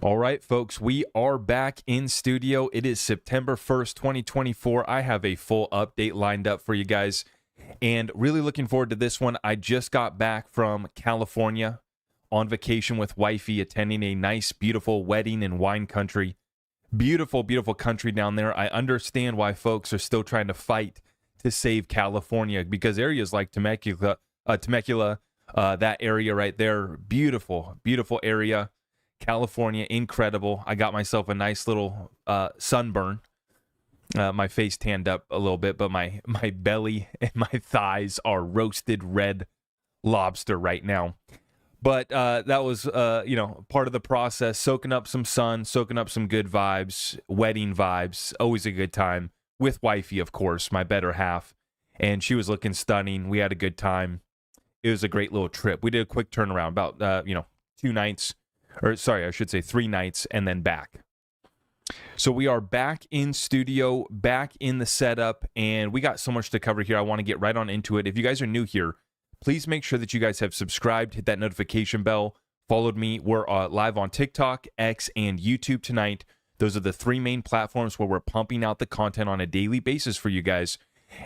All right, folks, we are back in studio. It is September 1st, 2024. I have a full update lined up for you guys and really looking forward to this one. I just got back from California on vacation with wifey, attending a nice, beautiful wedding in wine country. Beautiful, beautiful country down there. I understand why folks are still trying to fight to save California because areas like Temecula, that area right there, beautiful, beautiful area. California, incredible. I got myself a nice little sunburn. My face tanned up a little bit, but my belly and my thighs are roasted red lobster right now. But that was, part of the process, soaking up some sun, soaking up some good vibes, wedding vibes, always a good time. With wifey, of course, my better half. And she was looking stunning. We had a good time. It was a great little trip. We did a quick turnaround, about, 2 nights. Or sorry, I should say 3 nights and then back. So we are back in studio, back in the setup, and we got so much to cover here. I want to get right on into it. If you guys are new here, please make sure that you guys have subscribed, hit that notification bell, followed me. We're live on TikTok, X, and YouTube tonight. Those are the 3 main platforms where we're pumping out the content on a daily basis for you guys.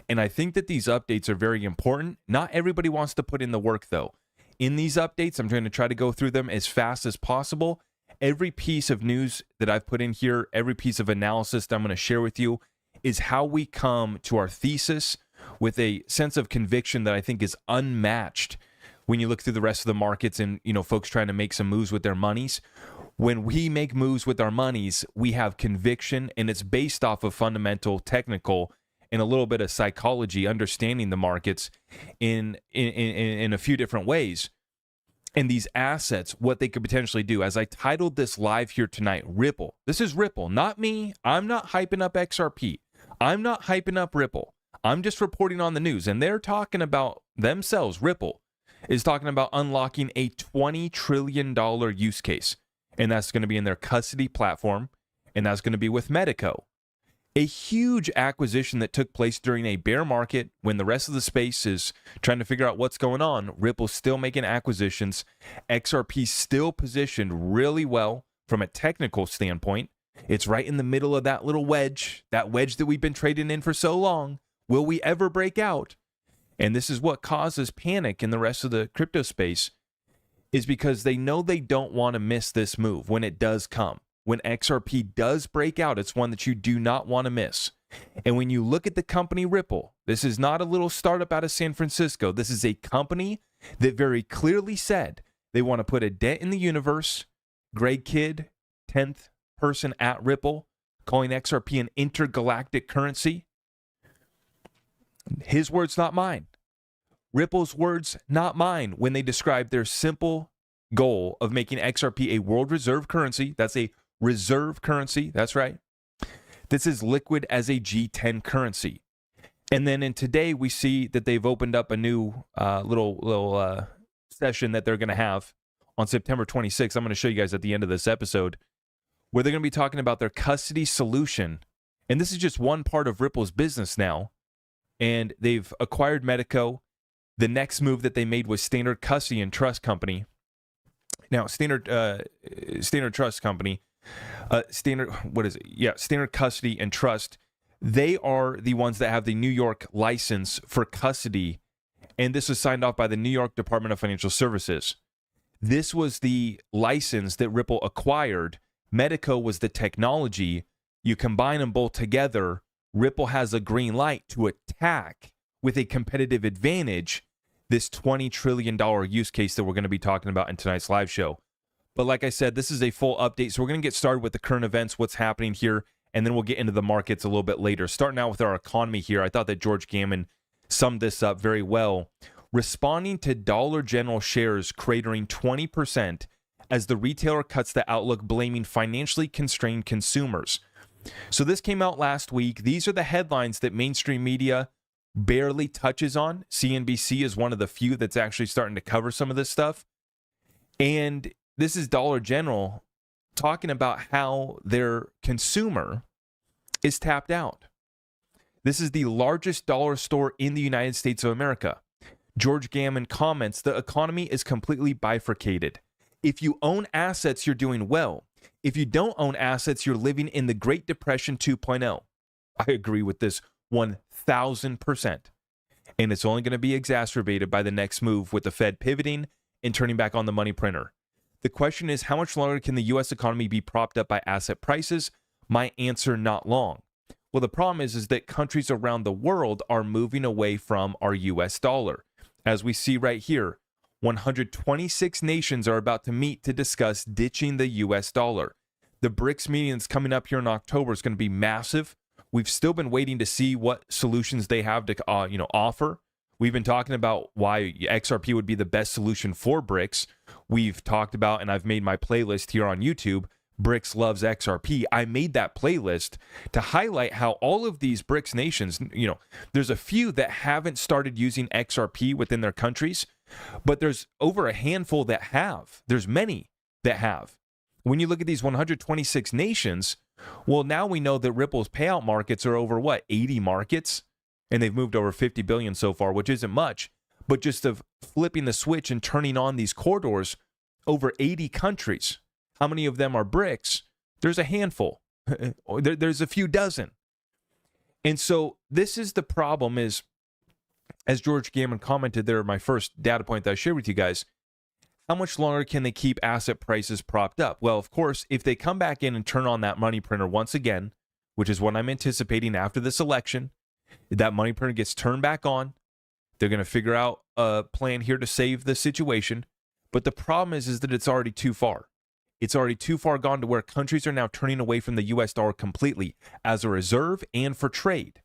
And I think that these updates are very important. Not everybody wants to put in the work, though. In these updates, I'm going to try to go through them as fast as possible. Every piece of news that I've put in here, every piece of analysis that I'm going to share with you is how we come to our thesis with a sense of conviction that I think is unmatched when you look through the rest of the markets and, folks trying to make some moves with their monies. When we make moves with our monies, we have conviction, and it's based off of fundamental, technical, and a little bit of psychology, understanding the markets in a few different ways. And these assets, what they could potentially do. As I titled this live here tonight, Ripple. This is Ripple, not me. I'm not hyping up XRP. I'm not hyping up Ripple. I'm just reporting on the news. And they're talking about themselves. Ripple is talking about unlocking a $20 trillion use case. And that's going to be in their custody platform. And that's going to be with Medico. A huge acquisition that took place during a bear market when the rest of the space is trying to figure out what's going on. Ripple's still making acquisitions. XRP still positioned really well from a technical standpoint. It's right in the middle of that little wedge, that wedge that we've been trading in for so long. Will we ever break out? And this is what causes panic in the rest of the crypto space, is because they know they don't want to miss this move when it does come. When XRP does break out, it's one that you do not want to miss. And when you look at the company Ripple, this is not a little startup out of San Francisco. This is a company that very clearly said they want to put a dent in the universe. Greg Kidd, 10th person at Ripple, calling XRP an intergalactic currency. His words, not mine. Ripple's words, not mine, when they describe their simple goal of making XRP a world reserve currency. That's a reserve currency. That's right. This is liquid as a G10 currency. And then in today, we see that they've opened up a new little session that they're going to have on September 26th. I'm going to show you guys at the end of this episode, where they're going to be talking about their custody solution. And this is just one part of Ripple's business now. And they've acquired Medico. The next move that they made was Standard Custody and Trust Company. Now, Standard Trust Company, Standard Custody and Trust, they are the ones that have the New York license for custody, and this was signed off by the New York Department of Financial Services. This was the license that Ripple acquired. Medico was the technology. You combine them both together, Ripple has a green light to attack with a competitive advantage this $20 trillion use case that we're going to be talking about in tonight's live show. But like I said, this is a full update, so we're going to get started with the current events, what's happening here, and then we'll get into the markets a little bit later. Starting out with our economy here, I thought that George Gammon summed this up very well. Responding to Dollar General shares cratering 20% as the retailer cuts the outlook, blaming financially constrained consumers. So this came out last week. These are the headlines that mainstream media barely touches on. CNBC is one of the few that's actually starting to cover some of this stuff. And this is Dollar General talking about how their consumer is tapped out. This is the largest dollar store in the United States of America. George Gammon comments, the economy is completely bifurcated. If you own assets, you're doing well. If you don't own assets, you're living in the Great Depression 2.0. I agree with this 1,000%. And it's only going to be exacerbated by the next move with the Fed pivoting and turning back on the money printer. The question is, how much longer can the U.S. economy be propped up by asset prices? My answer, not long. Well, the problem is that countries around the world are moving away from our U.S. dollar. As we see right here, 126 nations are about to meet to discuss ditching the U.S. dollar. The BRICS meeting that's coming up here in October is going to be massive. We've still been waiting to see what solutions they have to offer. We've been talking about why XRP would be the best solution for BRICS. We've talked about, and I've made my playlist here on YouTube, BRICS Loves XRP. I made that playlist to highlight how all of these BRICS nations, there's a few that haven't started using XRP within their countries, but there's over a handful that have. There's many that have. When you look at these 126 nations, well, now we know that Ripple's payout markets are over 80 markets, and they've moved over 50 billion so far, which isn't much, but just of flipping the switch and turning on these corridors, over 80 countries. How many of them are BRICS? There's a handful. There's a few dozen. And so this is the problem is, as George Gammon commented there, my first data point that I shared with you guys, how much longer can they keep asset prices propped up? Well, of course, if they come back in and turn on that money printer once again, which is what I'm anticipating after this election, that money printer gets turned back on, they're going to figure out a plan here to save the situation. But the problem is that it's already too far. It's already too far gone to where countries are now turning away from the U.S. dollar completely as a reserve and for trade.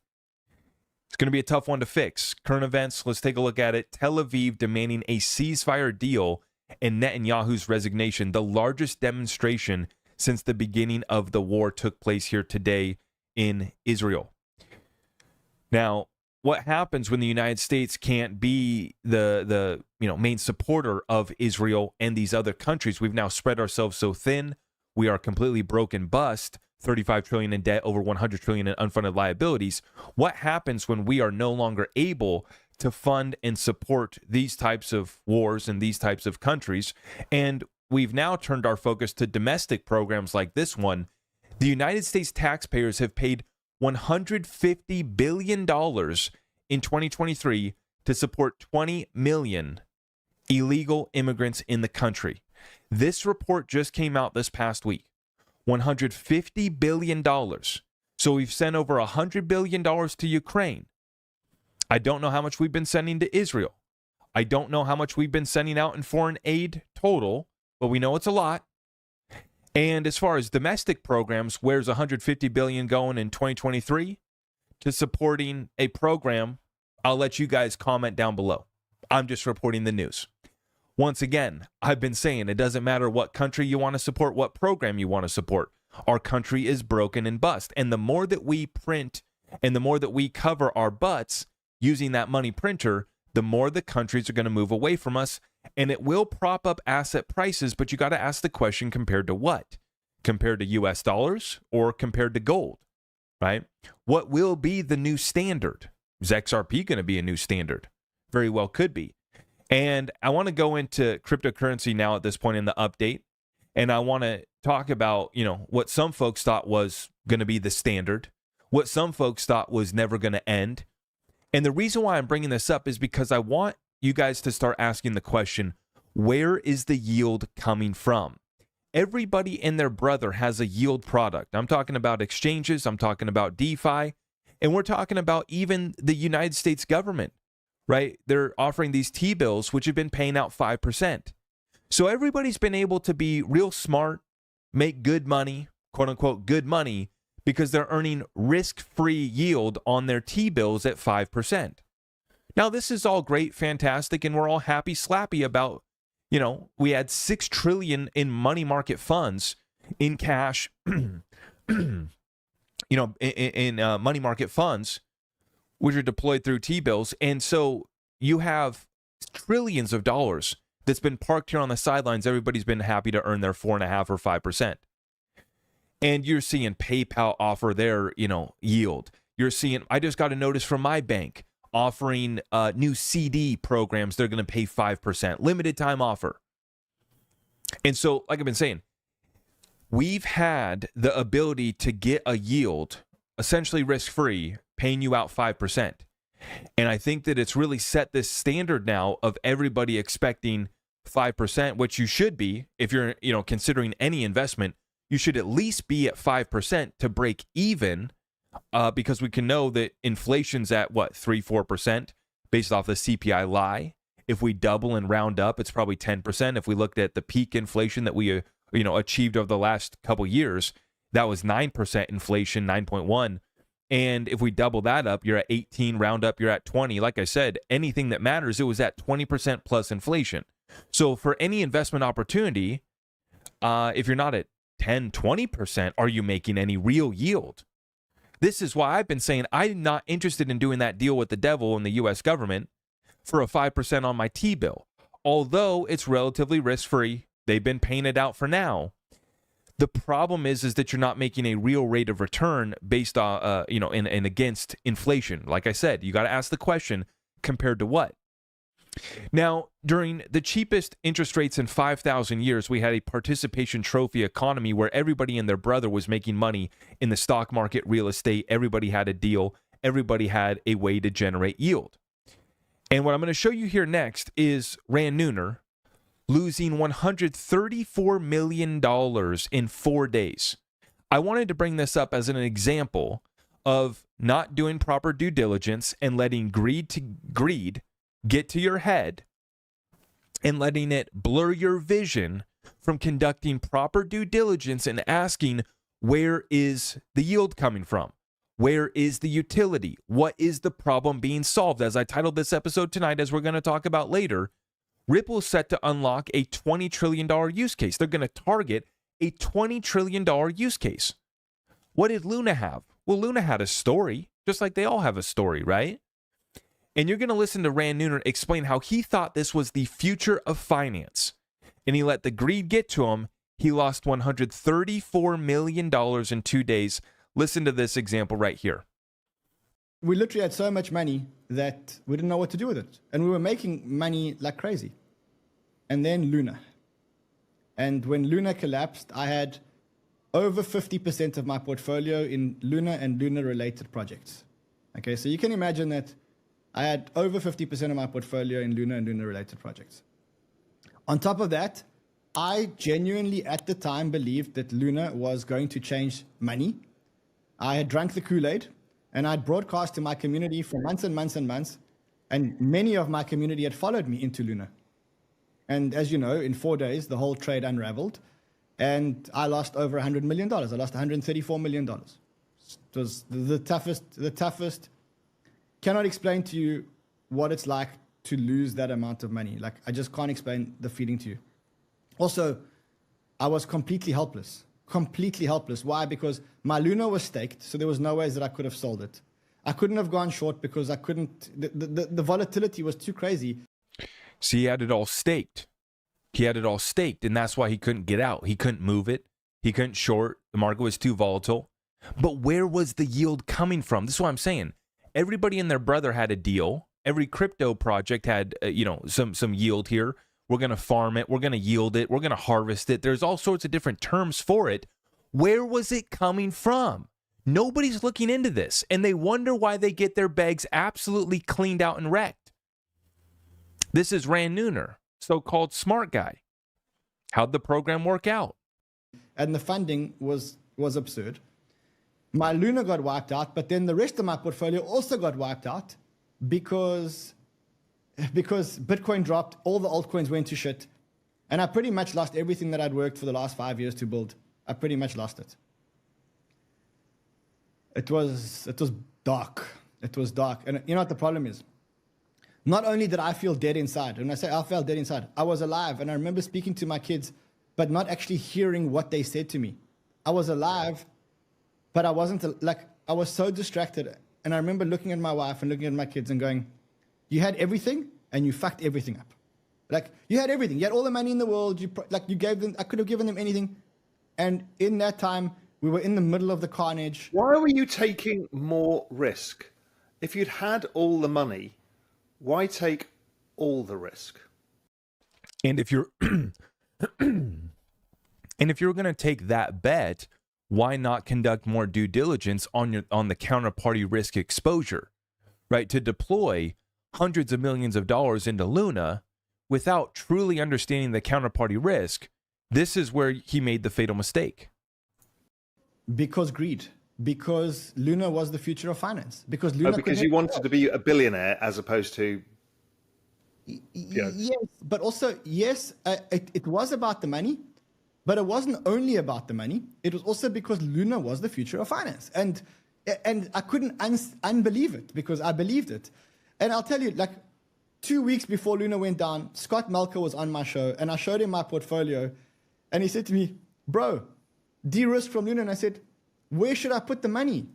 It's going to be a tough one to fix. Current events, let's take a look at it. Tel Aviv demanding a ceasefire deal and Netanyahu's resignation. The largest demonstration since the beginning of the war took place here today in Israel. Now, what happens when the United States can't be the main supporter of Israel and these other countries? We've now spread ourselves so thin. We are completely broken bust, 35 trillion in debt, over 100 trillion in unfunded liabilities. What happens when we are no longer able to fund and support these types of wars in these types of countries? And we've now turned our focus to domestic programs like this one. The United States taxpayers have paid $150 billion in 2023 to support 20 million illegal immigrants in the country. This report just came out this past week. $150 billion. So we've sent over $100 billion to Ukraine. I don't know how much we've been sending to Israel. I don't know how much we've been sending out in foreign aid total, but we know it's a lot. And as far as domestic programs, where's $150 billion going in 2023? To supporting a program. I'll let you guys comment down below. I'm just reporting the news. Once again, I've been saying it doesn't matter what country you want to support, what program you want to support. Our country is broken and bust. And the more that we print and the more that we cover our butts using that money printer, the more the countries are going to move away from us. And it will prop up asset prices, but you got to ask the question, compared to what? Compared to US dollars or compared to gold, right? What will be the new standard? Is XRP going to be a new standard? Very well could be. And I want to go into cryptocurrency now at this point in the update. And I want to talk about, what some folks thought was going to be the standard, what some folks thought was never going to end. And the reason why I'm bringing this up is because I want you guys to start asking the question, where is the yield coming from? Everybody and their brother has a yield product. I'm talking about exchanges. I'm talking about DeFi. And we're talking about even the United States government, right? They're offering these T-bills, which have been paying out 5%. So everybody's been able to be real smart, make good money, quote unquote, good money, because they're earning risk-free yield on their T-bills at 5%. Now, this is all great, fantastic, and we're all happy slappy about, we had $6 trillion in money market funds in cash, in money market funds, which are deployed through T-bills. And so you have trillions of dollars that's been parked here on the sidelines. Everybody's been happy to earn their 4.5% or 5%. And you're seeing PayPal offer their, yield. You're seeing, I just got a notice from my bank offering new CD programs. They're going to pay 5%, limited time offer. And so, like I've been saying, we've had the ability to get a yield, essentially risk-free, paying you out 5%. And I think that it's really set this standard now of everybody expecting 5%, which you should be. If you're, considering any investment, you should at least be at 5% to break even, because we can know that inflation's at 3-4% based off the CPI lie. If we double and round up, it's probably 10%. If we looked at the peak inflation that we achieved over the last couple years, that was 9% inflation, 9.1. And if we double that up, you're at 18, round up, you're at 20. Like I said, anything that matters, it was at 20% plus inflation. So for any investment opportunity, if you're not at 10, 20%, are you making any real yield? This is why I've been saying I'm not interested in doing that deal with the devil in the U.S. government for a 5% on my T-bill. Although it's relatively risk-free, they've been paying it out for now. The problem is that you're not making a real rate of return based on, and against inflation. Like I said, you got to ask the question, compared to what? Now, during the cheapest interest rates in 5,000 years, we had a participation trophy economy where everybody and their brother was making money in the stock market, real estate. Everybody had a deal. Everybody had a way to generate yield. And what I'm going to show you here next is Rand Nunar losing $134 million in 4 days. I wanted to bring this up as an example of not doing proper due diligence and letting greed get to your head and letting it blur your vision from conducting proper due diligence and asking, where is the yield coming from? Where is the utility? What is the problem being solved? As I titled this episode tonight, as we're going to talk about later, Ripple is set to unlock a $20 trillion use case. They're going to target a $20 trillion use case. What did Luna have? Well, Luna had a story, just like they all have a story, right? And you're going to listen to Rand Nunar explain how he thought this was the future of finance. And he let the greed get to him. He lost $134 million in 2 days. Listen to this example right here. We literally had so much money that we didn't know what to do with it. And we were making money like crazy. And then Luna. And when Luna collapsed, I had over 50% of my portfolio in Luna and Luna-related projects. Okay, so you can imagine that I had over 50% of my portfolio in Luna and Luna-related projects. On top of that, I genuinely at the time believed that Luna was going to change money. I had drank the Kool-Aid, and I'd broadcast to my community for months and months and months, and many of my community had followed me into Luna. And as you know, in 4 days, the whole trade unraveled, and I lost over $100 million. I lost $134 million. It was the toughest. Cannot explain to you what it's like to lose that amount of money. Like, I just can't explain the feeling to you. Also, I was completely helpless. Completely helpless. Why? Because my Luna was staked, so there was no ways that I could have sold it. I couldn't have gone short because I couldn't, the volatility was too crazy. See, he had it all staked. He had it all staked, and that's why he couldn't get out. He couldn't move it. He couldn't short. The market was too volatile. But where was the yield coming from? This is what I'm saying. Everybody and their brother had a deal. Every crypto project had, some yield here. We're going to farm it. We're going to yield it. We're going to harvest it. There's all sorts of different terms for it. Where was it coming from? Nobody's looking into this, and they wonder why they get their bags absolutely cleaned out and wrecked. This is Rand Nunar, so-called smart guy. How'd the program work out? And the funding was absurd. My Luna got wiped out, but then the rest of my portfolio also got wiped out because Bitcoin dropped, all the altcoins went to shit, and I pretty much lost everything that I'd worked for the last 5 years to build. I pretty much lost it. It was dark. It was dark. And you know what the problem is? Not only did I feel dead inside, and I say I felt dead inside, I was alive, and I remember speaking to my kids, but not actually hearing what they said to me. I was alive, but I wasn't, I was so distracted, and I remember looking at my wife and looking at my kids and going, you had everything, and you fucked everything up. Like, you had everything. You had all the money in the world. You gave them, I could have given them anything. And in that time, we were in the middle of the carnage. Why were you taking more risk? If you'd had all the money, why take all the risk? And if you're And if you're going to take that bet, why not conduct more due diligence on the counterparty risk exposure, right? To deploy hundreds of millions of dollars into Luna without truly understanding the counterparty risk, this is where he made the fatal mistake. Because greed. Because Luna was the future of finance. Because Luna because you wanted to be a billionaire as opposed to... Yes, but also, yes, it was about the money, but it wasn't only about the money. It was also because Luna was the future of finance. And I couldn't unbelieve it because I believed it. And I'll tell you, like 2 weeks before Luna went down, Scott Melker was on my show and I showed him my portfolio and he said to me, bro, de-risk from Luna. And I said, where should I put the money?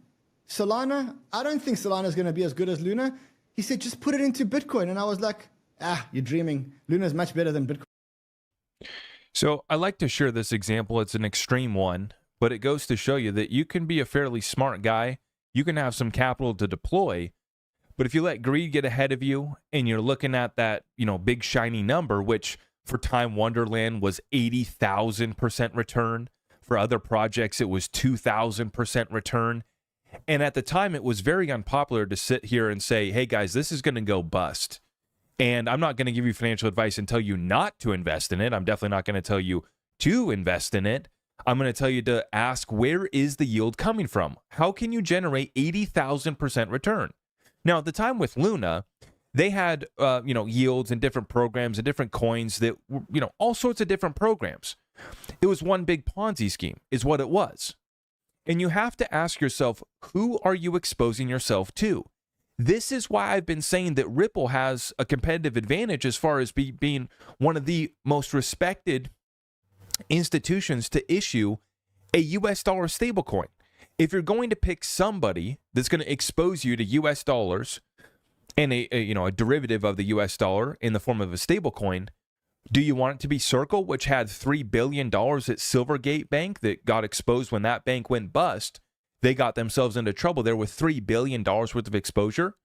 Salana? I don't think Salana is going to be as good as Luna. He said, just put it into Bitcoin. And I was like, you're dreaming. Luna is much better than Bitcoin. So I like to share this example. It's an extreme one, but it goes to show you that you can be a fairly smart guy. You can have some capital to deploy, but if you let greed get ahead of you and you're looking at that, big shiny number, which for Time Wonderland was 80,000% return. For other projects, it was 2,000% return. And at the time, it was very unpopular to sit here and say, hey guys, this is going to go bust. And I'm not going to give you financial advice and tell you not to invest in it. I'm definitely not going to tell you to invest in it. I'm going to tell you to ask, where is the yield coming from? How can you generate 80,000% return? Now, at the time with Luna, they had, yields and different programs and different coins that, all sorts of different programs. It was one big Ponzi scheme is what it was. And you have to ask yourself, who are you exposing yourself to? This is why I've been saying that Ripple has a competitive advantage as far as being one of the most respected institutions to issue a US dollar stablecoin. If you're going to pick somebody that's going to expose you to US dollars and a derivative of the US dollar in the form of a stablecoin, do you want it to be Circle, which had $3 billion at Silvergate Bank that got exposed when that bank went bust? They got themselves into trouble there with $3 billion worth of exposure.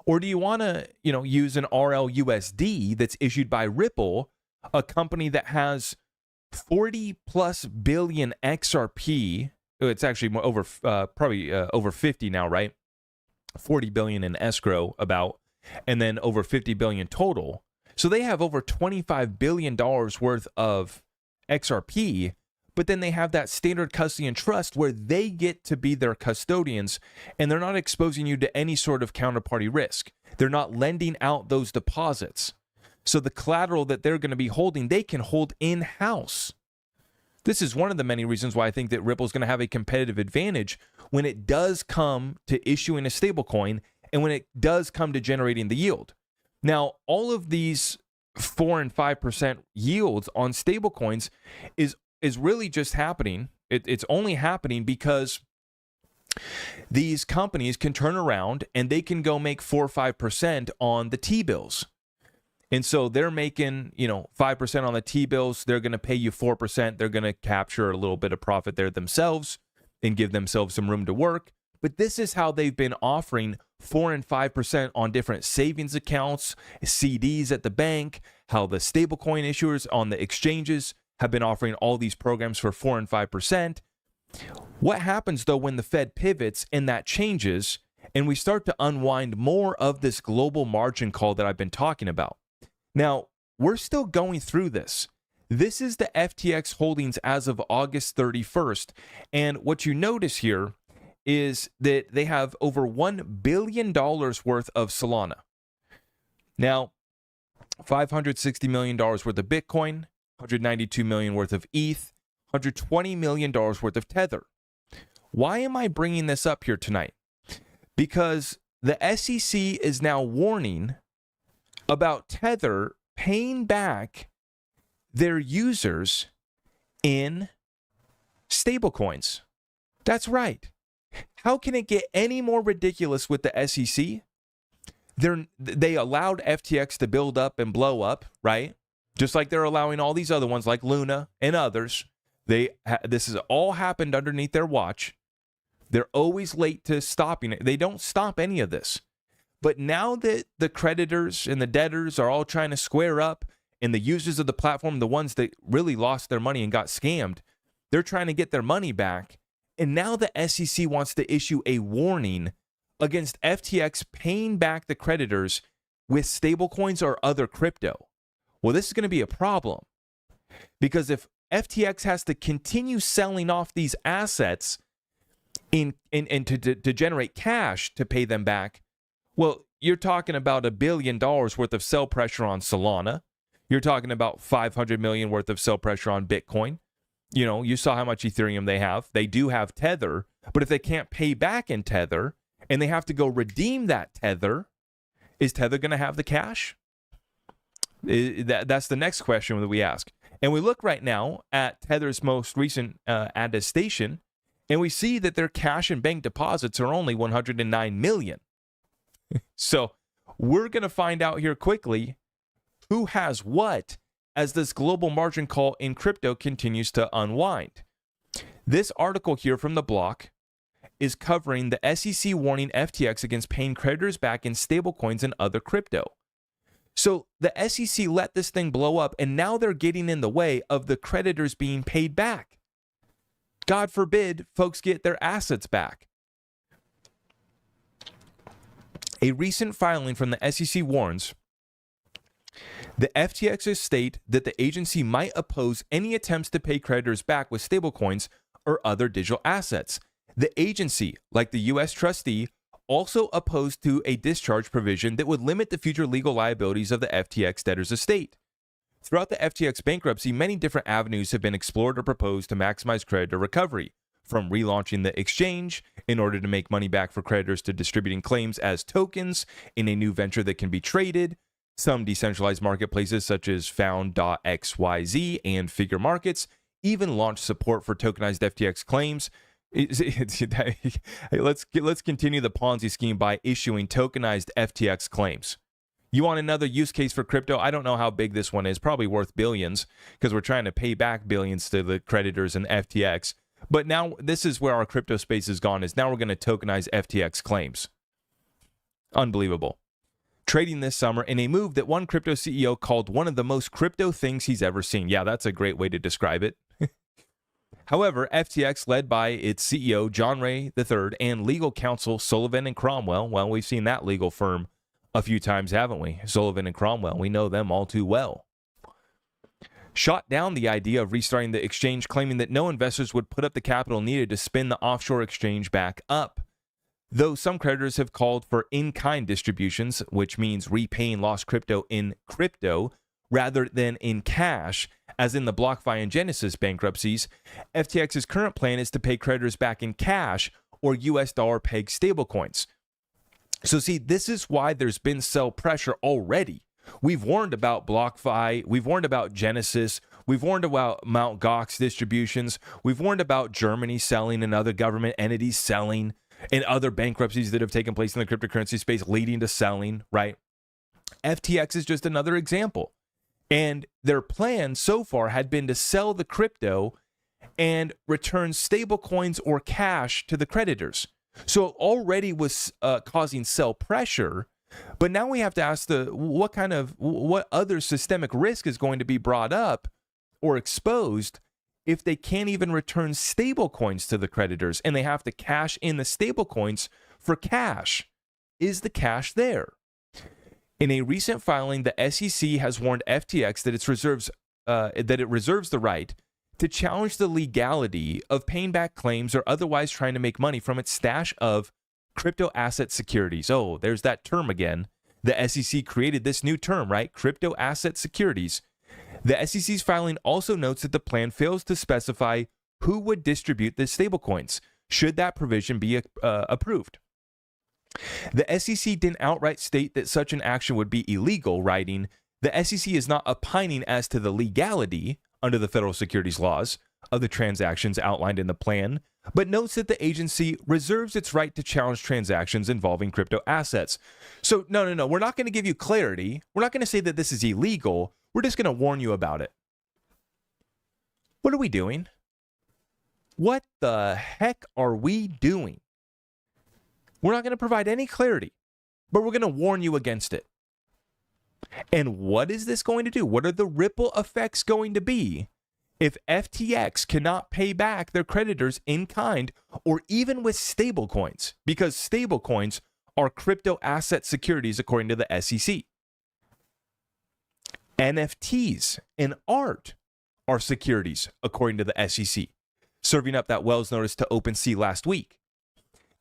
Or do you want to, use an RLUSD that's issued by Ripple, a company that has 40 plus billion XRP? It's actually over, over 50 now, right? 40 billion in escrow about, and then over 50 billion total. So they have over $25 billion worth of XRP, but then they have that standard custody and trust where they get to be their custodians and they're not exposing you to any sort of counterparty risk. They're not lending out those deposits. So the collateral that they're going to be holding, they can hold in-house. This is one of the many reasons why I think that Ripple is going to have a competitive advantage when it does come to issuing a stablecoin and when it does come to generating the yield. Now, all of these 4 and 5% yields on stablecoins is really just happening. It's only happening because these companies can turn around and they can go make 4 or 5% on the T-bills. And so they're making, 5% on the T-bills. They're going to pay you 4%. They're going to capture a little bit of profit there themselves and give themselves some room to work. But this is how they've been offering 4 and 5% on different savings accounts, CDs at the bank, how the stablecoin issuers on the exchanges have been offering all these programs for 4 and 5%. What happens, though, when the Fed pivots and that changes and we start to unwind more of this global margin call that I've been talking about? Now, we're still going through this. This is the FTX Holdings as of August 31st. And what you notice here is that they have over $1 billion worth of Salana. Now, $560 million worth of Bitcoin, $192 million worth of ETH, $120 million worth of Tether. Why am I bringing this up here tonight? Because the SEC is now warning about Tether paying back their users in stablecoins. That's right. How can it get any more ridiculous with the SEC? They allowed FTX to build up and blow up, right? Just like they're allowing all these other ones like Luna and others. This has all happened underneath their watch. They're always late to stopping it. They don't stop any of this. But now that the creditors and the debtors are all trying to square up and the users of the platform, the ones that really lost their money and got scammed, they're trying to get their money back. And now the SEC wants to issue a warning against FTX paying back the creditors with stablecoins or other crypto. Well, this is going to be a problem, because if FTX has to continue selling off these assets and to generate cash to pay them back, well, you're talking about $1 billion worth of sell pressure on Salana. You're talking about $500 million worth of sell pressure on Bitcoin. You know, you saw how much Ethereum they have. They do have Tether, but if they can't pay back in Tether and they have to go redeem that Tether, is Tether going to have the cash? That's the next question that we ask. And we look right now at Tether's most recent attestation, and we see that their cash and bank deposits are only 109 million. So we're going to find out here quickly who has what as this global margin call in crypto continues to unwind. This article here from the block is covering the SEC warning FTX against paying creditors back in stablecoins and other crypto. So the SEC let this thing blow up, and now they're getting in the way of the creditors being paid back. God forbid folks get their assets back. A recent filing from the SEC warns the FTX state that the agency might oppose any attempts to pay creditors back with stablecoins or other digital assets. The agency, like the U.S. trustee, also opposed to a discharge provision that would limit the future legal liabilities of the FTX debtors' estate. Throughout the FTX bankruptcy, many different avenues have been explored or proposed to maximize creditor recovery, from relaunching the exchange in order to make money back for creditors to distributing claims as tokens in a new venture that can be traded. Some decentralized marketplaces such as Found.xyz and Figure Markets even launched support for tokenized FTX claims. Let's continue the Ponzi scheme by issuing tokenized FTX claims. You want another use case for crypto? I don't know how big this one is, probably worth billions, because we're trying to pay back billions to the creditors in FTX. But now this is where our crypto space has gone, is now we're going to tokenize FTX claims. Unbelievable. Trading this summer in a move that one crypto CEO called one of the most crypto things he's ever seen. Yeah, that's a great way to describe it. However, FTX, led by its CEO, John Ray III, and legal counsel Sullivan and Cromwell, well, we've seen that legal firm a few times, haven't we? Sullivan and Cromwell, we know them all too well. Shot down the idea of restarting the exchange, claiming that no investors would put up the capital needed to spin the offshore exchange back up. Though some creditors have called for in-kind distributions, which means repaying lost crypto in crypto rather than in cash, as in the BlockFi and Genesis bankruptcies, FTX's current plan is to pay creditors back in cash or US dollar pegged stablecoins. So see, this is why there's been sell pressure already. We've warned about BlockFi, we've warned about Genesis, we've warned about Mt. Gox distributions, we've warned about Germany selling and other government entities selling, and other bankruptcies that have taken place in the cryptocurrency space leading to selling, right? FTX is just another example. And their plan so far had been to sell the crypto and return stable coins or cash to the creditors. So it already was causing sell pressure. But now we have to ask what other systemic risk is going to be brought up or exposed if they can't even return stable coins to the creditors and they have to cash in the stable coins for cash. Is the cash there? In a recent filing, the SEC has warned FTX that it reserves the right to challenge the legality of paying back claims or otherwise trying to make money from its stash of crypto asset securities. Oh, there's that term again. The SEC created this new term, right? Crypto asset securities. The SEC's filing also notes that the plan fails to specify who would distribute the stablecoins, should that provision be approved. The SEC didn't outright state that such an action would be illegal, writing, "The SEC is not opining as to the legality under the federal securities laws of the transactions outlined in the plan, but notes that the agency reserves its right to challenge transactions involving crypto assets." So, no, we're not going to give you clarity. We're not going to say that this is illegal. We're just going to warn you about it. What are we doing? What the heck are we doing? We're not going to provide any clarity, but we're going to warn you against it. And what is this going to do? What are the ripple effects going to be if FTX cannot pay back their creditors in kind or even with stablecoins? Because stablecoins are crypto asset securities according to the SEC. NFTs and art are securities according to the SEC, serving up that Wells notice to OpenSea last week.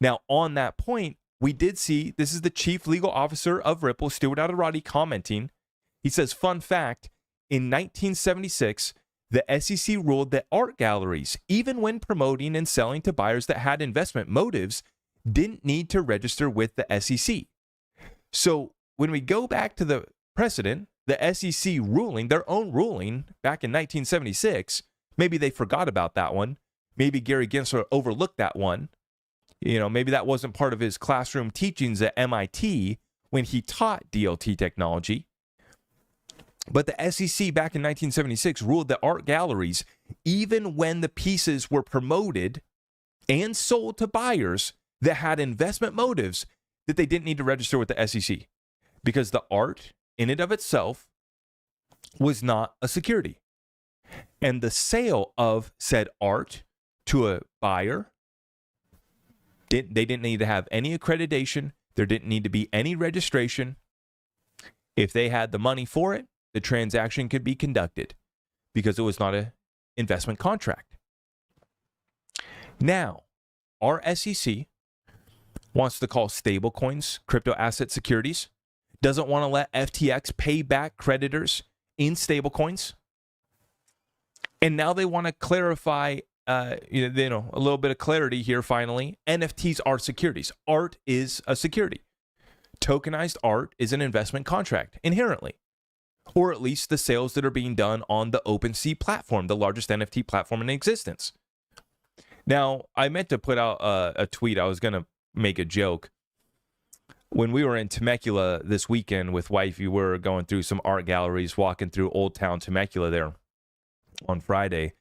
Now, on that point, we did see, this is the chief legal officer of Ripple, Stuart Aderati, commenting. He says, fun fact, in 1976, the SEC ruled that art galleries, even when promoting and selling to buyers that had investment motives, didn't need to register with the SEC. So when we go back to the precedent, the SEC ruling, their own ruling back in 1976, maybe they forgot about that one. Maybe Gary Gensler overlooked that one. Maybe that wasn't part of his classroom teachings at MIT when he taught DLT technology. But the SEC back in 1976 ruled that art galleries, even when the pieces were promoted and sold to buyers that had investment motives, that they didn't need to register with the SEC because the art in and of itself was not a security. And the sale of said art to a buyer, they didn't need to have any accreditation. There didn't need to be any registration. If they had the money for it, the transaction could be conducted because it was not an investment contract. Now, our SEC wants to call stablecoins crypto asset securities, doesn't want to let FTX pay back creditors in stablecoins. And now they want to clarify a little bit of clarity here finally. NFTs are securities. Art is a security. Tokenized art is an investment contract inherently, or at least the sales that are being done on the OpenSea platform, the largest NFT platform in existence. Now, I meant to put out a tweet. I was going to make a joke. When we were in Temecula this weekend with wifey, we were going through some art galleries, walking through Old Town Temecula there on Friday.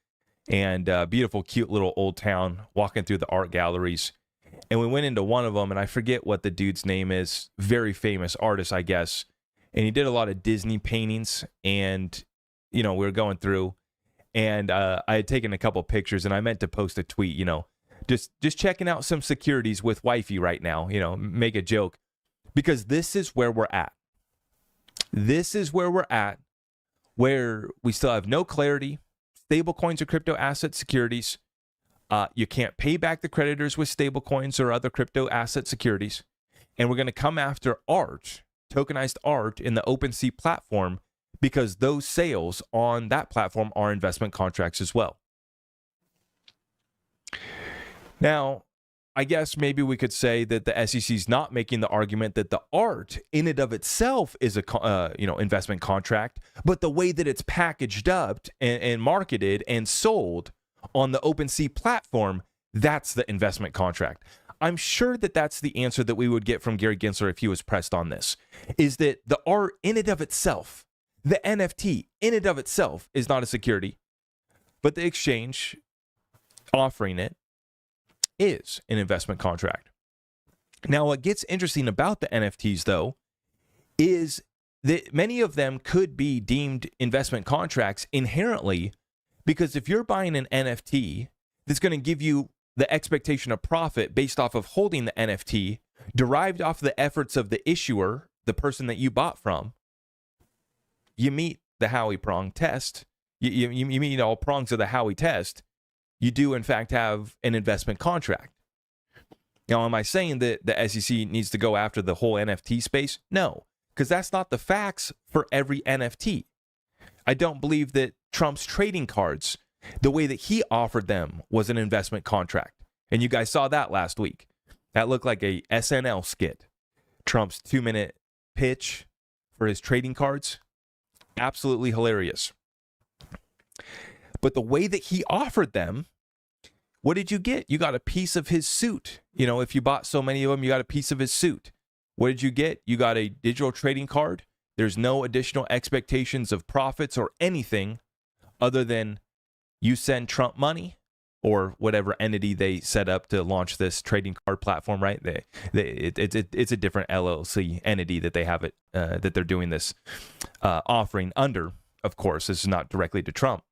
And beautiful, cute little old town, walking through the art galleries. And we went into one of them, and I forget what the dude's name is. Very famous artist, I guess. And he did a lot of Disney paintings. And, we were going through. And I had taken a couple pictures, and I meant to post a tweet, just checking out some securities with wifey right now, make a joke. Because this is where we're at. This is where we're at, where we still have no clarity. Stablecoins are crypto asset securities. You can't pay back the creditors with stablecoins or other crypto asset securities. And we're going to come after art, tokenized art in the OpenSea platform, because those sales on that platform are investment contracts as well. Now, I guess maybe we could say that the SEC is not making the argument that the art in and of itself is a investment contract, but the way that it's packaged up and marketed and sold on the OpenSea platform, that's the investment contract. I'm sure that that's the answer that we would get from Gary Gensler if he was pressed on this, is that the art in and of itself, the NFT in and of itself is not a security, but the exchange offering it is an investment contract. Now, what gets interesting about the NFTs, though, is that many of them could be deemed investment contracts inherently, because if you're buying an NFT that's going to give you the expectation of profit based off of holding the NFT, derived off the efforts of the issuer, the person that you bought from, you meet the Howey prong test. You meet all prongs of the Howey test. You do, in fact, have an investment contract. Now, am I saying that the SEC needs to go after the whole NFT space? No, because that's not the facts for every NFT. I don't believe that Trump's trading cards, the way that he offered them, was an investment contract. And you guys saw that last week. That looked like a SNL skit. Trump's 2-minute pitch for his trading cards. Absolutely hilarious. But the way that he offered them, what did you get? You got a piece of his suit. If you bought so many of them, you got a piece of his suit. What did you get? You got a digital trading card. There's no additional expectations of profits or anything other than you send Trump money, or whatever entity they set up to launch this trading card platform, right? It's a different LLC entity that they have it, that they're doing this offering under. Of course, this is not directly to Trump.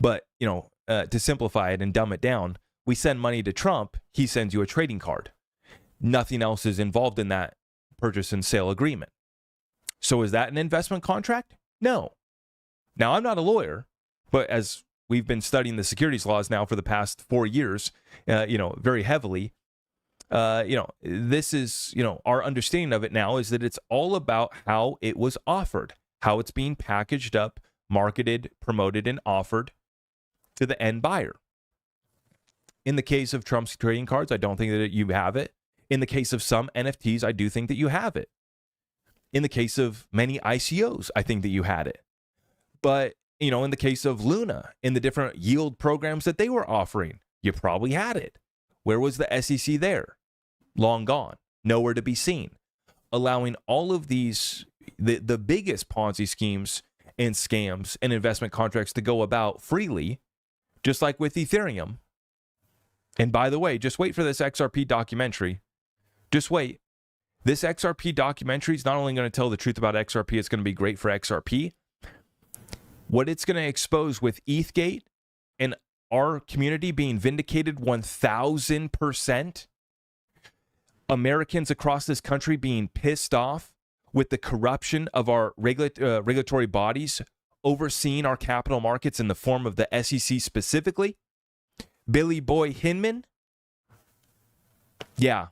But, to simplify it and dumb it down, we send money to Trump, he sends you a trading card. Nothing else is involved in that purchase and sale agreement. So is that an investment contract? No. Now, I'm not a lawyer, but as we've been studying the securities laws now for the past 4 years, very heavily, this is, our understanding of it now is that it's all about how it was offered, how it's being packaged up, marketed, promoted, and offered to the end buyer. In the case of Trump's trading cards, I don't think that you have it. In the case of some NFTs, I do think that you have it. In the case of many ICOs, I think that you had it. But, in the case of Luna, in the different yield programs that they were offering, you probably had it. Where was the SEC there? Long gone. Nowhere to be seen. Allowing all of these, the biggest Ponzi schemes and scams and investment contracts to go about freely, just like with Ethereum. And by the way, just wait for this XRP documentary. Just wait. This XRP documentary is not only going to tell the truth about XRP, it's going to be great for XRP. What it's going to expose with ETHgate and our community being vindicated 1,000%, Americans across this country being pissed off with the corruption of our regulatory bodies overseeing our capital markets in the form of the SEC specifically, Billy Boy Hinman. Yeah,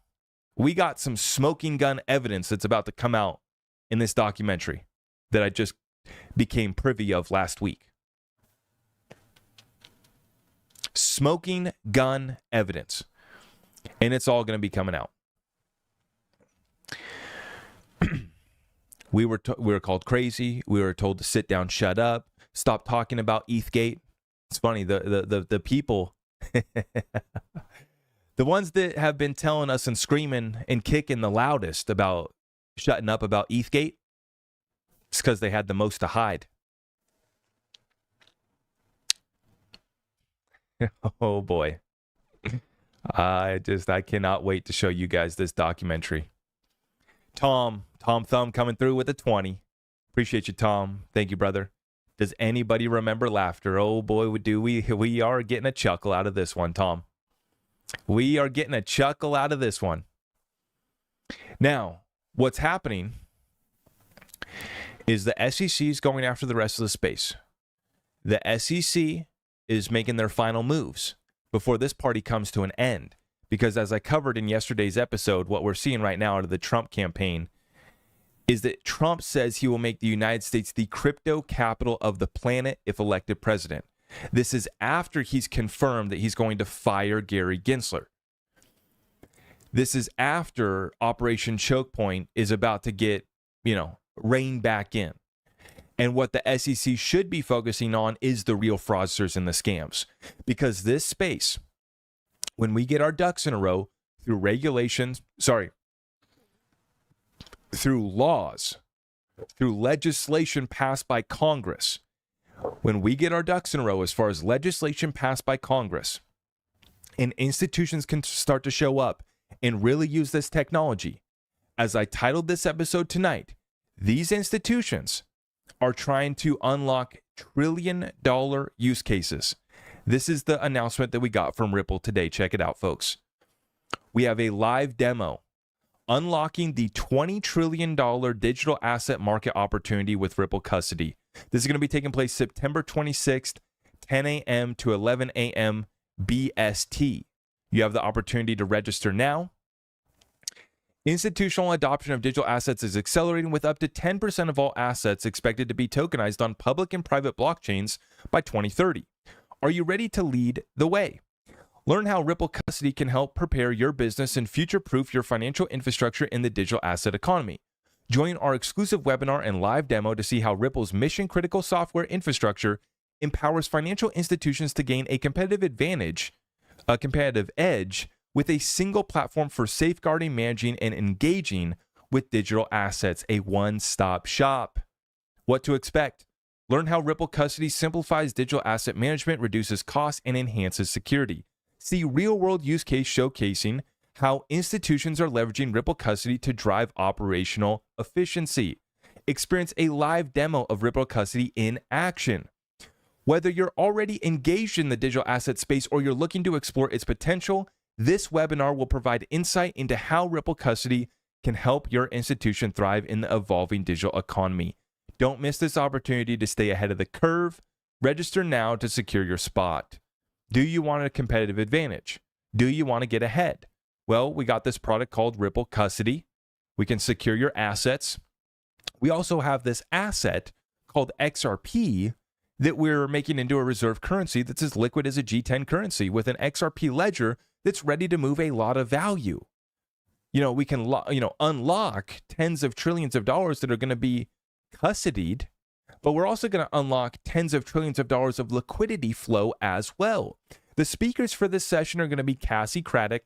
we got some smoking gun evidence that's about to come out in this documentary that I just became privy of last week. Smoking gun evidence. And it's all going to be coming out. We were called crazy. We were told to sit down, shut up, stop talking about ETHgate. It's funny, the people, the ones that have been telling us and screaming and kicking the loudest about shutting up about ETHgate, it's because they had the most to hide. Oh boy. I cannot wait to show you guys this documentary. Tom Thumb coming through with a 20. Appreciate you, Tom. Thank you, brother. Does anybody remember laughter? Oh boy, we are getting a chuckle out of this one, Tom. We are getting a chuckle out of this one. Now, what's happening is the SEC is going after the rest of the space. The SEC is making their final moves before this party comes to an end. Because as I covered in yesterday's episode, what we're seeing right now out of the Trump campaign is that Trump says he will make the United States the crypto capital of the planet if elected president. This is after he's confirmed that he's going to fire Gary Gensler. This is after Operation Choke Point is about to get, reined back in. And what the SEC should be focusing on is the real fraudsters and the scams. Because this space, when we get our ducks in a row through through laws, through legislation passed by Congress, when we get our ducks in a row as far as legislation passed by Congress, and institutions can start to show up and really use this technology, as I titled this episode tonight, these institutions are trying to unlock trillion-dollar use cases. This is the announcement that we got from Ripple today. Check it out, folks. We have a live demo unlocking the $20 trillion digital asset market opportunity with Ripple Custody. This is going to be taking place September 26th, 10 a.m. to 11 a.m. BST. You have the opportunity to register now. Institutional adoption of digital assets is accelerating, with up to 10% of all assets expected to be tokenized on public and private blockchains by 2030. Are you ready to lead the way? Learn how Ripple Custody can help prepare your business and future-proof your financial infrastructure in the digital asset economy. Join our exclusive webinar and live demo to see how Ripple's mission-critical software infrastructure empowers financial institutions to gain a competitive edge with a single platform for safeguarding, managing, and engaging with digital assets, a one-stop shop. What to expect? Learn how Ripple Custody simplifies digital asset management, reduces costs, and enhances security. See real-world use case showcasing how institutions are leveraging Ripple Custody to drive operational efficiency. Experience a live demo of Ripple Custody in action. Whether you're already engaged in the digital asset space or you're looking to explore its potential, this webinar will provide insight into how Ripple Custody can help your institution thrive in the evolving digital economy. Don't miss this opportunity to stay ahead of the curve. Register now to secure your spot. Do you want a competitive advantage? Do you want to get ahead? Well, we got this product called Ripple Custody. We can secure your assets. We also have this asset called XRP that we're making into a reserve currency that's as liquid as a G10 currency with an XRP Ledger that's ready to move a lot of value. We can unlock tens of trillions of dollars that are going to be custodied, but we're also going to unlock tens of trillions of dollars of liquidity flow as well. The speakers for this session are going to be Cassie Craddock,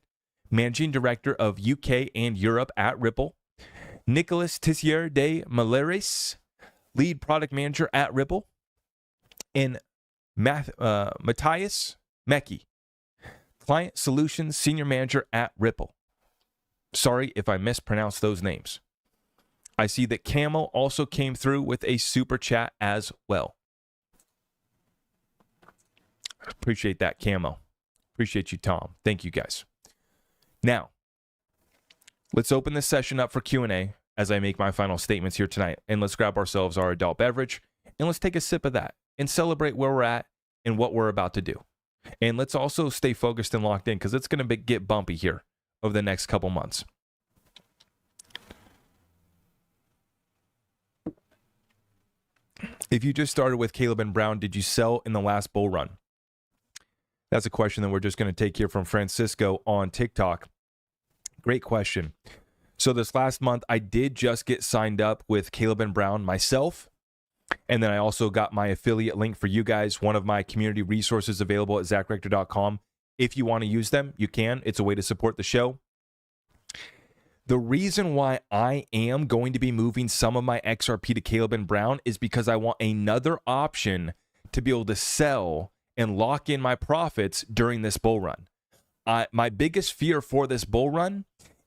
Managing Director of UK and Europe at Ripple, Nicolas Tissier de Maleris, Lead Product Manager at Ripple, and Matthias Mecki, Client Solutions Senior Manager at Ripple. Sorry if I mispronounced those names. I see that Camo also came through with a super chat as well. Appreciate that, Camo. Appreciate you, Tom. Thank you, guys. Now, let's open this session up for Q&A as I make my final statements here tonight. And let's grab ourselves our adult beverage and let's take a sip of that and celebrate where we're at and what we're about to do. And let's also stay focused and locked in because it's going to get bumpy here over the next couple months. If you just started with Caleb and Brown, did you sell in the last bull run? That's a question that we're just going to take here from Francisco on TikTok. Great question. So this last month, I did just get signed up with Caleb and Brown myself. And then I also got my affiliate link for you guys, one of my community resources available at zachrector.com. If you want to use them, you can. It's a way to support the show. The reason why I am going to be moving some of my XRP to Caleb and Brown is because I want another option to be able to sell and lock in my profits during this bull run. My biggest fear for this bull run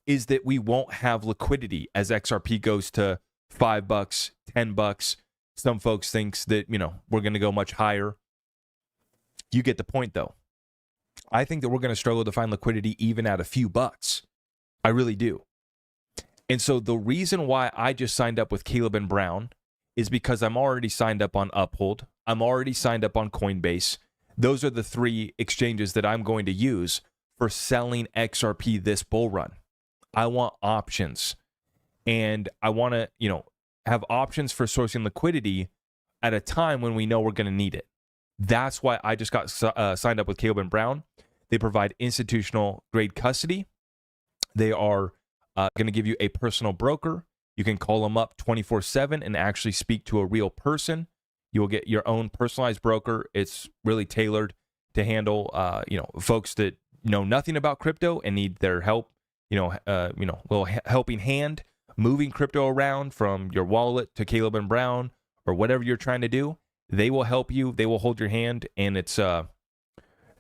is that we won't have liquidity as XRP goes to $5, $10. Some folks think that, we're going to go much higher. You get the point, though. I think that we're going to struggle to find liquidity even at a few bucks. I really do. And so the reason why I just signed up with Caleb and Brown is because I'm already signed up on Uphold. I'm already signed up on Coinbase. Those are the three exchanges that I'm going to use for selling XRP this bull run. I want options. And I want to, have options for sourcing liquidity at a time when we know we're going to need it. That's why I just got signed up with Caleb and Brown. They provide institutional grade custody. They are going to give you a personal broker. You can call them up 24/7 and actually speak to a real person. You will get your own personalized broker. It's really tailored to handle, folks that know nothing about crypto and need their help. Little helping hand moving crypto around from your wallet to Caleb and Brown or whatever you're trying to do. They will help you. They will hold your hand, and it's a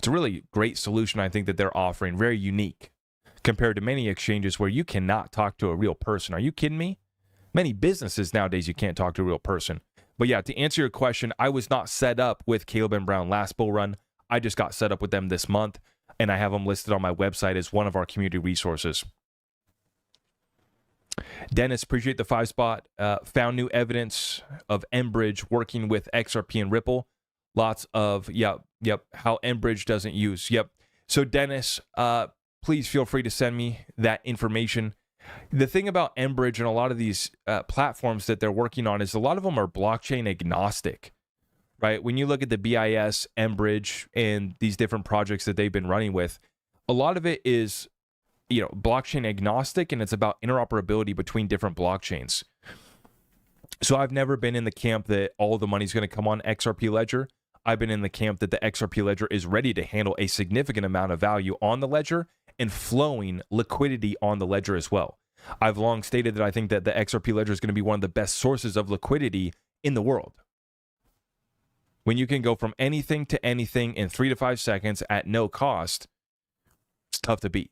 really great solution. I think that they're offering, very unique compared to many exchanges where you cannot talk to a real person. Are you kidding me? Many businesses nowadays you can't talk to a real person. But yeah, to answer your question, I was not set up with Caleb and Brown last bull run. I just got set up with them this month, and I have them listed on my website as one of our community resources. Dennis, appreciate the 5 spot. Found new evidence of Embridge working with XRP and Ripple. Lots of, how Embridge doesn't use. Yep. So Dennis, please feel free to send me that information. The thing about Embridge and a lot of these platforms that they're working on is a lot of them are blockchain agnostic, right? When you look at the BIS, Embridge, and these different projects that they've been running with, a lot of it is, blockchain agnostic, and it's about interoperability between different blockchains. So I've never been in the camp that all the money's going to come on XRP Ledger. I've been in the camp that the XRP Ledger is ready to handle a significant amount of value on the ledger and flowing liquidity on the ledger as well. I've long stated that I think that the XRP Ledger is going to be one of the best sources of liquidity in the world. When you can go from anything to anything in 3 to 5 seconds at no cost, it's tough to beat.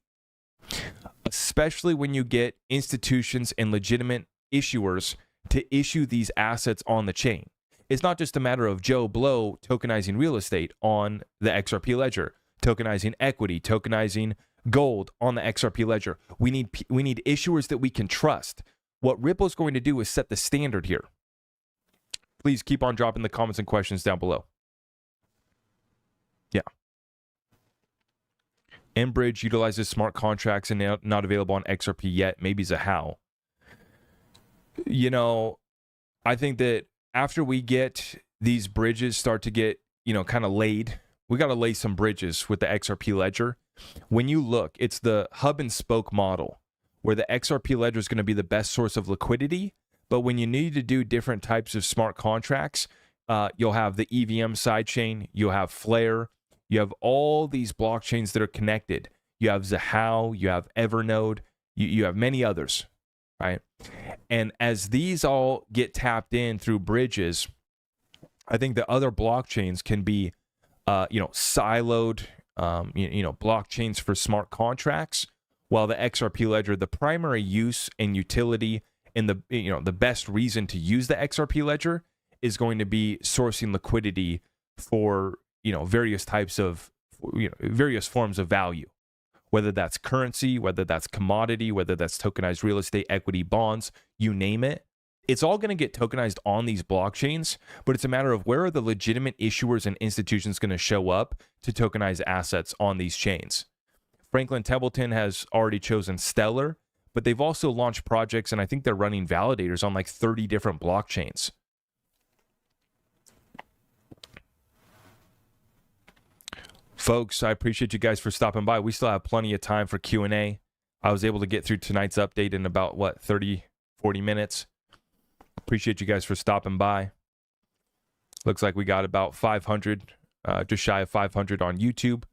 Especially when you get institutions and legitimate issuers to issue these assets on the chain. It's not just a matter of Joe Blow tokenizing real estate on the XRP Ledger, tokenizing equity, tokenizing gold on the XRP Ledger. We need issuers that we can trust. What Ripple's going to do is set the standard here. Please keep on dropping the comments and questions down below. Yeah. Embridge utilizes smart contracts and not available on XRP yet. Maybe it's a how. You know, I think that after we get these bridges start to get, kind of laid, we got to lay some bridges with the XRP Ledger. When you look, it's the hub and spoke model where the XRP Ledger is going to be the best source of liquidity. But when you need to do different types of smart contracts, you'll have the EVM sidechain, you'll have Flare, you have all these blockchains that are connected. You have Zahao, you have Evernode, you have many others, right? And as these all get tapped in through bridges, I think the other blockchains can be, siloed, blockchains for smart contracts, while the XRP Ledger, the primary use and utility and the best reason to use the XRP Ledger is going to be sourcing liquidity for, various types of, various forms of value, whether that's currency, whether that's commodity, whether that's tokenized real estate, equity, bonds, you name it. It's all going to get tokenized on these blockchains, but it's a matter of where are the legitimate issuers and institutions going to show up to tokenize assets on these chains. Franklin Templeton has already chosen Stellar, but they've also launched projects, and I think they're running validators on like 30 different blockchains. Folks, I appreciate you guys for stopping by. We still have plenty of time for Q&A. I was able to get through tonight's update in about, 40 minutes. Appreciate you guys for stopping by. Looks like we got about 500, just shy of 500 on YouTube.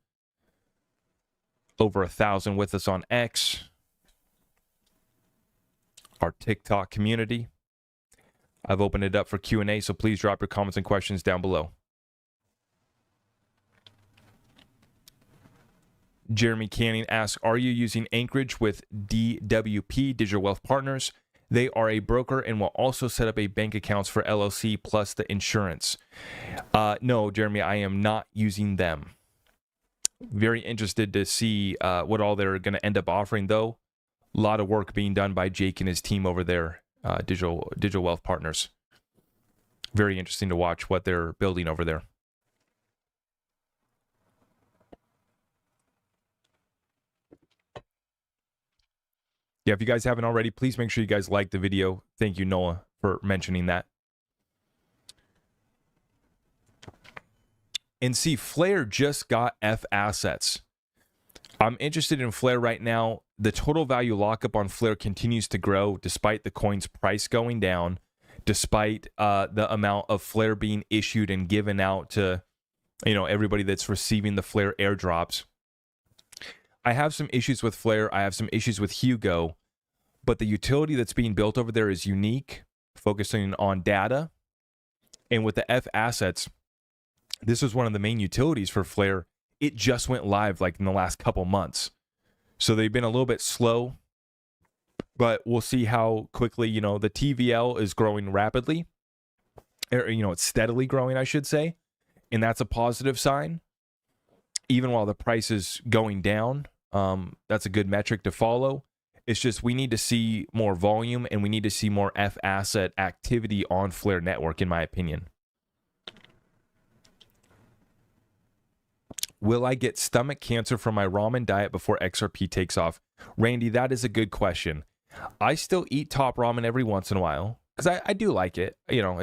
Over 1,000 with us on X. Our TikTok community. I've opened it up for Q&A, so please drop your comments and questions down below. Jeremy Canning asks, are you using Anchorage with DWP, Digital Wealth Partners? They are a broker and will also set up a bank accounts for LLC plus the insurance. No, Jeremy, I am not using them. Very interested to see what all they're going to end up offering, though. A lot of work being done by Jake and his team over there, Digital Wealth Partners. Very interesting to watch what they're building over there. Yeah, if you guys haven't already, please make sure you guys like the video. Thank you, Noah, for mentioning that. And see, Flare just got F assets. I'm interested in Flare right now. The total value lockup on Flare continues to grow despite the coin's price going down, despite the amount of Flare being issued and given out to, everybody that's receiving the Flare airdrops. I have some issues with Flare. I have some issues with Hugo, but the utility that's being built over there is unique, focusing on data. And with the F assets, this was one of the main utilities for Flare. It just went live like in the last couple months. So they've been a little bit slow, but we'll see how quickly, the TVL is growing rapidly. It's steadily growing, I should say. And that's a positive sign. Even while the price is going down, that's a good metric to follow. It's just we need to see more volume and we need to see more F asset activity on Flare Network, in my opinion. Will I get stomach cancer from my ramen diet before XRP takes off? Randy, that is a good question. I still eat top ramen every once in a while because I do like it. I know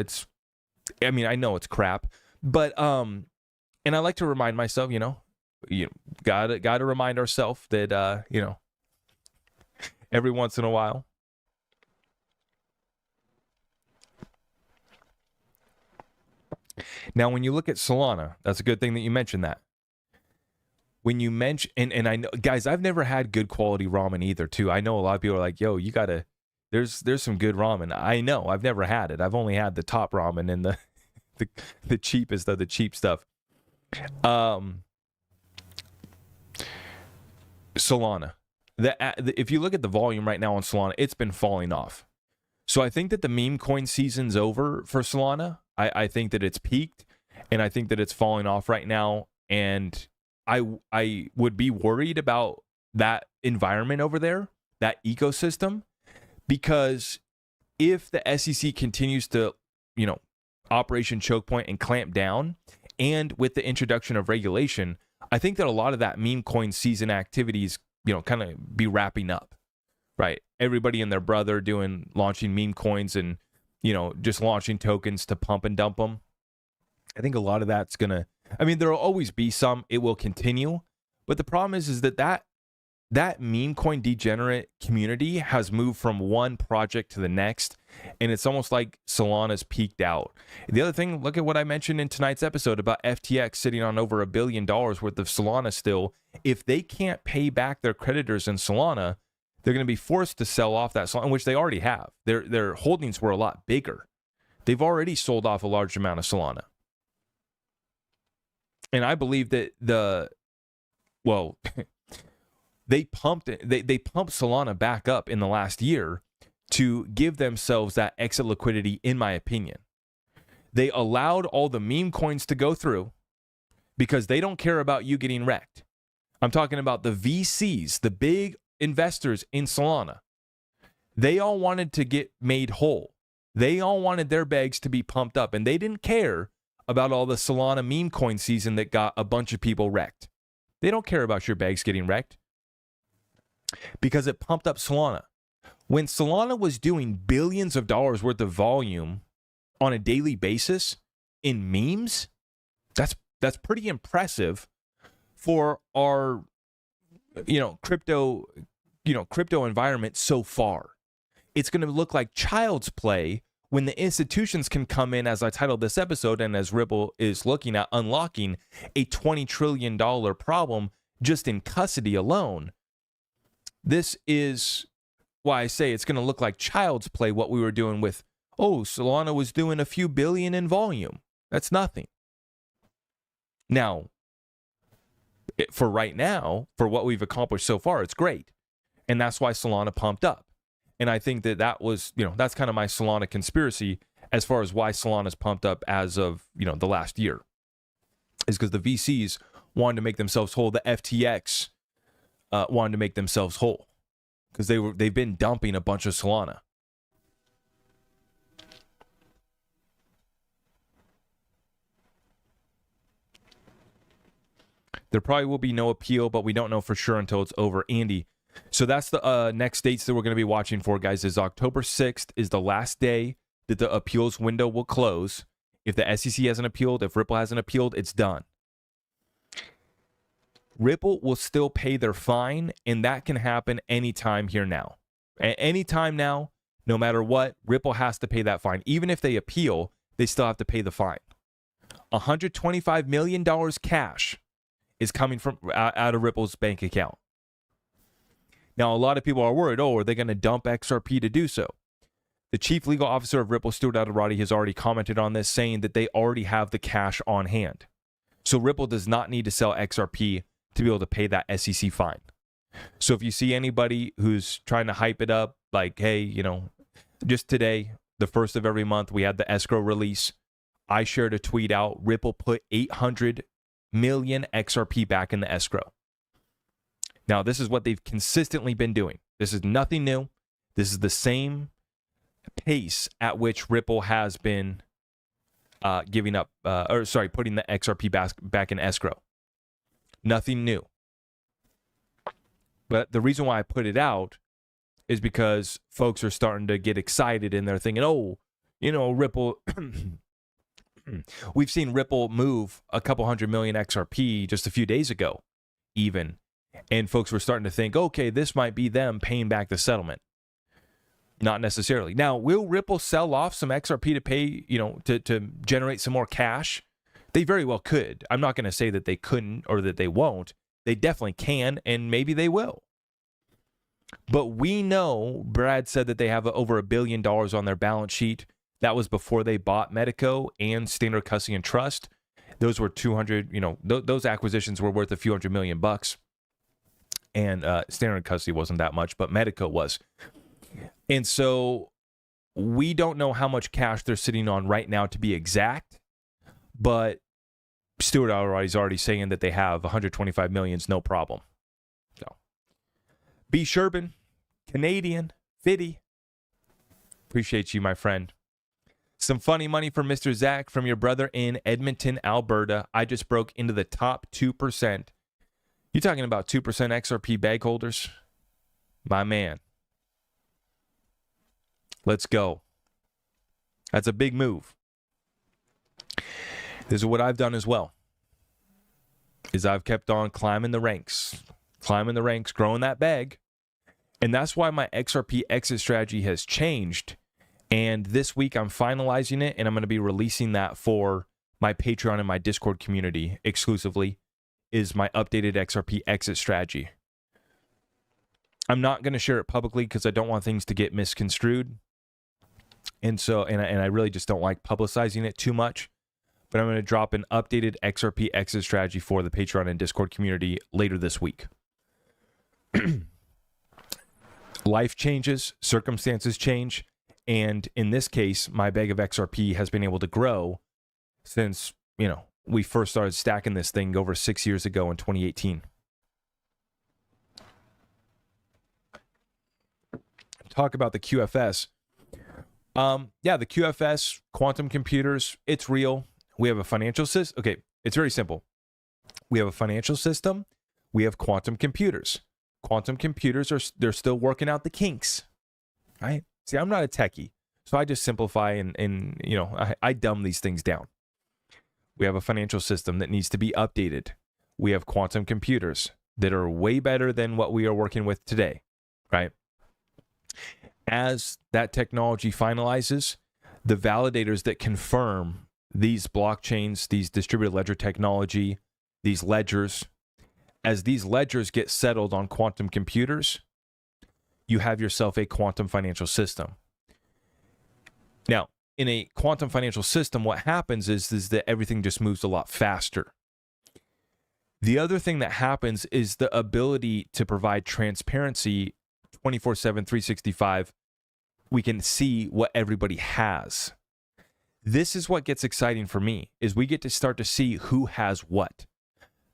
it's crap, but and I like to remind myself, gotta remind ourselves that every once in a while. Now, when you look at Salana, that's a good thing that you mentioned that. When you mention, and I know, guys, I've never had good quality ramen either, too. I know a lot of people are like, yo, you gotta, there's some good ramen. I know, I've never had it. I've only had the top ramen and the cheapest of the cheap stuff. Salana. If you look at the volume right now on Salana, it's been falling off. So I think that the meme coin season's over for Salana. I think that it's peaked, and I think that it's falling off right now. And I would be worried about that environment over there, that ecosystem, because if the SEC continues to, Operation Choke Point and clamp down, and with the introduction of regulation, I think that a lot of that meme coin season activities, kind of be wrapping up, right? Everybody and their brother launching meme coins and, just launching tokens to pump and dump them. I think a lot of that's there'll always be some, it will continue. But the problem is that meme coin degenerate community has moved from one project to the next, and it's almost like Solana's peaked out. The other thing, look at what I mentioned in tonight's episode about FTX sitting on over $1 billion worth of Solana still. If they can't pay back their creditors in Solana, they're going to be forced to sell off that Solana, which they already have. Their holdings were a lot bigger. They've already sold off a large amount of Solana. And I believe that they pumped Solana back up in the last year to give themselves that exit liquidity, in my opinion. They allowed all the meme coins to go through because they don't care about you getting wrecked. I'm talking about the VCs, the big investors in Solana. They all wanted to get made whole. They all wanted their bags to be pumped up, and they didn't care about all the Solana meme coin season that got a bunch of people wrecked. They don't care about your bags getting wrecked because it pumped up Solana. When Solana was doing billions of dollars worth of volume on a daily basis in memes, that's pretty impressive for our crypto environment so far. It's going to look like child's play when the institutions can come in, as I titled this episode, and as Ripple is looking at unlocking a $20 trillion problem just in custody alone. This is why I say it's going to look like child's play, what we were doing with, Solana was doing a few billion in volume. That's nothing. Now, for right now, for what we've accomplished so far, it's great. And that's why Solana pumped up. And I think that was, that's kind of my Solana conspiracy as far as why Solana's pumped up as of, the last year. Is because the VCs wanted to make themselves whole. The FTX wanted to make themselves whole because they've been dumping a bunch of Solana. There probably will be no appeal, but we don't know for sure until it's over. Andy. So that's the next dates that we're going to be watching for, guys, is October 6th is the last day that the appeals window will close. If the SEC hasn't appealed, if Ripple hasn't appealed, it's done. Ripple will still pay their fine, and that can happen anytime here now. Anytime now, no matter what, Ripple has to pay that fine. Even if they appeal, they still have to pay the fine. $125 million cash is coming from out of Ripple's bank account. Now, a lot of people are worried, are they going to dump XRP to do so? The chief legal officer of Ripple, Stuart Adelradi, has already commented on this, saying that they already have the cash on hand. So Ripple does not need to sell XRP to be able to pay that SEC fine. So if you see anybody who's trying to hype it up, like, hey, just today, the first of every month, we had the escrow release. I shared a tweet out. Ripple put 800 million XRP back in the escrow. Now, this is what they've consistently been doing. This is nothing new. This is the same pace at which Ripple has been putting the XRP back in escrow. Nothing new. But the reason why I put it out is because folks are starting to get excited and they're thinking, Ripple, we've seen Ripple move a couple 100 million XRP just a few days ago, even. And folks were starting to think, okay, this might be them paying back the settlement. Not necessarily. Now, will Ripple sell off some XRP to pay, to generate some more cash? They very well could. I'm not going to say that they couldn't or that they won't. They definitely can, and maybe they will. But we know Brad said that they have over $1 billion on their balance sheet That was before they bought Medico and Standard Custody and Trust. Those were 200, those acquisitions were worth a few $100 million. And Standard Custody wasn't that much, but Medico was. And so we don't know how much cash they're sitting on right now to be exact, but Stuart is already saying that they have 125 millions, no problem. So, B. Sherbin, Canadian, Fitty, appreciate you, my friend. Some funny money for Mr. Zach from your brother in Edmonton, Alberta. I just broke into the top 2%. You talking about 2% XRP bag holders? My man. Let's go. That's a big move. This is what I've done as well. Is I've kept on climbing the ranks, growing that bag. And that's why my XRP exit strategy has changed. And this week I'm finalizing it, and I'm going to be releasing that for my Patreon and my Discord community exclusively, is my updated XRP exit strategy. I'm not going to share it publicly because I don't want things to get misconstrued. And I really just don't like publicizing it too much. But I'm going to drop an updated XRP exit strategy for the Patreon and Discord community later this week. Life changes, circumstances change. And in this case, my bag of XRP has been able to grow since, we first started stacking this thing over 6 years ago in 2018. Talk about the QFS. The QFS, quantum computers, it's real. We have a financial system. Okay, it's very simple. We have a financial system. We have quantum computers. Quantum computers they're still working out the kinks, right? See, I'm not a techie, so I just simplify and I dumb these things down. We have a financial system that needs to be updated. We have quantum computers that are way better than what we are working with today, right? As that technology finalizes, the validators that confirm these blockchains, these distributed ledger technology, these ledgers, as these ledgers get settled on quantum computers, you have yourself a quantum financial system. Now, in a quantum financial system, what happens is that everything just moves a lot faster. The other thing that happens is the ability to provide transparency 24/7, 365. We can see what everybody has. This is what gets exciting for me, is we get to start to see who has what.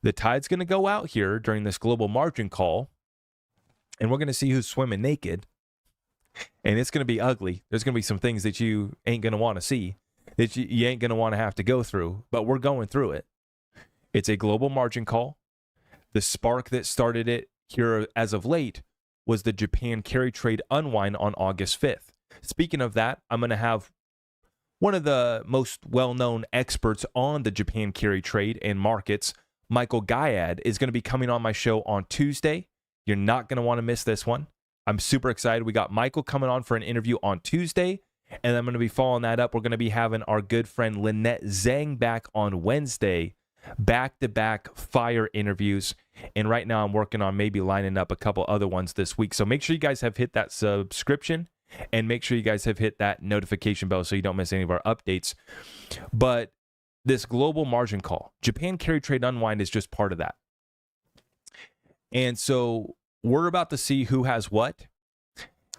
The tide's going to go out here during this global margin call, and we're going to see who's swimming naked. And it's going to be ugly. There's going to be some things that you ain't going to want to see, that you ain't going to want to have to go through, but we're going through it. It's a global margin call. The spark that started it here as of late was the Japan carry trade unwind on August 5th. Speaking of that, I'm going to have one of the most well-known experts on the Japan carry trade and markets, Michael Gayad, is going to be coming on my show on Tuesday. You're not going to want to miss this one. I'm super excited. We got Michael coming on for an interview on Tuesday, and I'm going to be following that up. We're going to be having our good friend Lynette Zhang back on Wednesday. Back-to-back fire interviews. And right now I'm working on maybe lining up a couple other ones this week. So make sure you guys have hit that subscription and make sure you guys have hit that notification bell so you don't miss any of our updates. But this global margin call, Japan carry trade unwind, is just part of that. And so we're about to see who has what.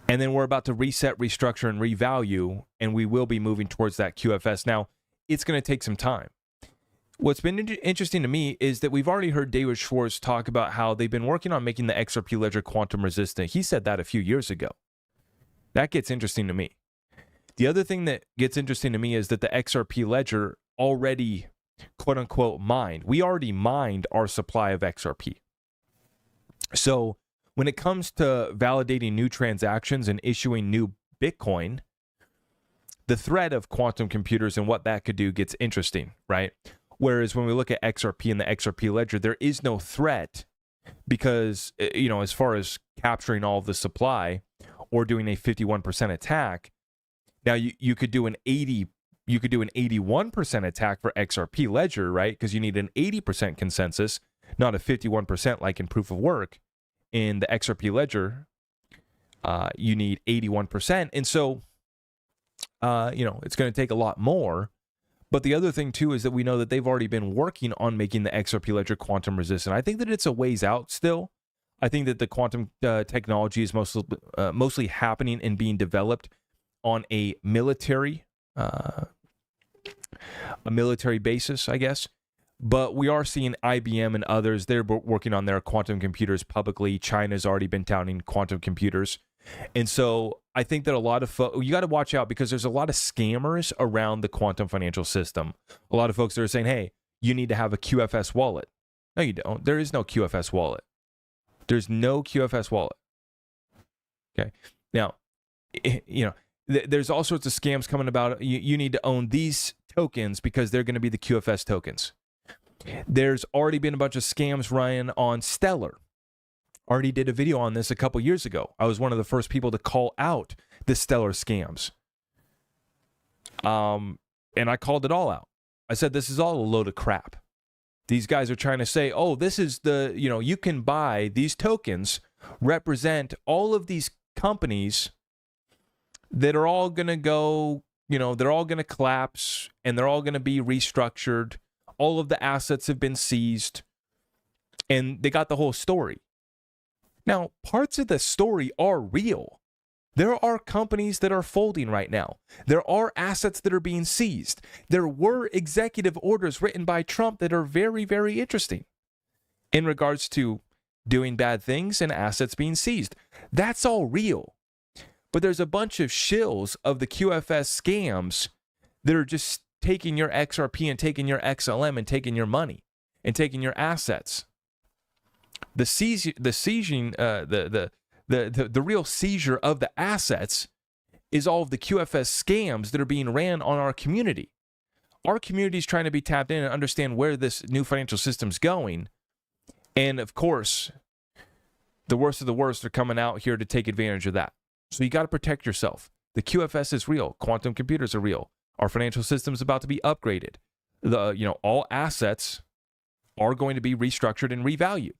And then we're about to reset, restructure, and revalue. And we will be moving towards that QFS. Now, it's going to take some time. What's been interesting to me is that we've already heard David Schwartz talk about how they've been working on making the XRP Ledger quantum resistant. He said that a few years ago. That gets interesting to me. The other thing that gets interesting to me is that the XRP Ledger already, quote unquote, mined. We already mined our supply of XRP. So when it comes to validating new transactions and issuing new Bitcoin, the threat of quantum computers and what that could do gets interesting, right? Whereas when we look at XRP and the XRP Ledger, there is no threat because, as far as capturing all of the supply or doing a 51% attack, now you could do an 81% attack for XRP Ledger, right? Because you need an 80% consensus, not a 51% like in proof of work. In the XRP Ledger, you need 81%. And so it's going to take a lot more. But the other thing, too, is that we know that they've already been working on making the XRP Ledger quantum resistant. I think that it's a ways out still. I think that the quantum technology is mostly happening and being developed on a military basis, I guess. But we are seeing IBM and others, they're working on their quantum computers publicly. China's already been touting quantum computers. And so I think that a lot of you got to watch out, because there's a lot of scammers around the quantum financial system. A lot of folks that are saying, hey, you need to have a QFS wallet. No, you don't. There is no QFS wallet. There's no QFS wallet. Okay. Now, there's all sorts of scams coming about. You need to own these tokens because they're going to be the QFS tokens. There's already been a bunch of scams running on Stellar. Already did a video on this a couple years ago. I was one of the first people to call out the Stellar scams. And I called it all out. I said, this is all a load of crap. These guys are trying to say, oh, this is you can buy these tokens, represent all of these companies that are all going to go, they're all going to collapse and they're all going to be restructured. All of the assets have been seized, and they got the whole story. Now, parts of the story are real. There are companies that are folding right now. There are assets that are being seized. There were executive orders written by Trump that are very, very interesting in regards to doing bad things and assets being seized. That's all real. But there's a bunch of shills of the QFS scams that are just taking your XRP and taking your XLM and taking your money and taking your assets. The real seizure of the assets is all of the QFS scams that are being ran on our community. Our community is trying to be tapped in and understand where this new financial system's going. And of course, the worst of the worst are coming out here to take advantage of that. So you got to protect yourself. The QFS is real. Quantum computers are real. Our financial system is about to be upgraded. All assets are going to be restructured and revalued.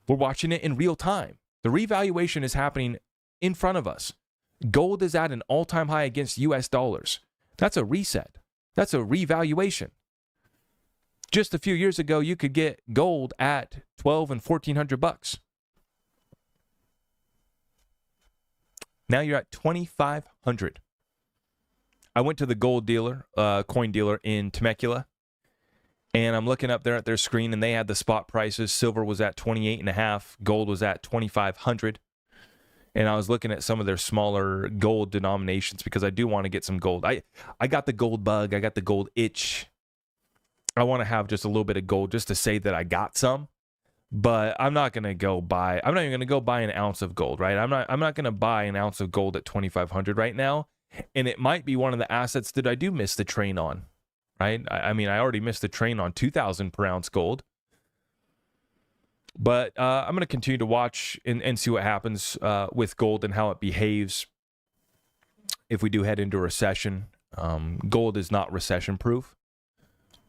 We're watching it in real time. The revaluation is happening in front of us. Gold is at an all-time high against US dollars. That's a reset. That's a revaluation. Just a few years ago, you could get gold at $1,200 and $1,400. Now you're at $2,500. I went to the gold dealer, coin dealer in Temecula, and I'm looking up there at their screen, and they had the spot prices. Silver was at 28.5, gold was at 2,500. And I was looking at some of their smaller gold denominations because I do want to get some gold. I got the gold bug, I got the gold itch. I want to have just a little bit of gold just to say that I got some. But I'm not even going to go buy an ounce of gold, right? I'm not going to buy an ounce of gold at 2,500 right now. And it might be one of the assets that I do miss the train on, right? I already missed the train on 2,000 per ounce gold. But I'm going to continue to watch and see what happens with gold and how it behaves if we do head into a recession. Gold is not recession proof.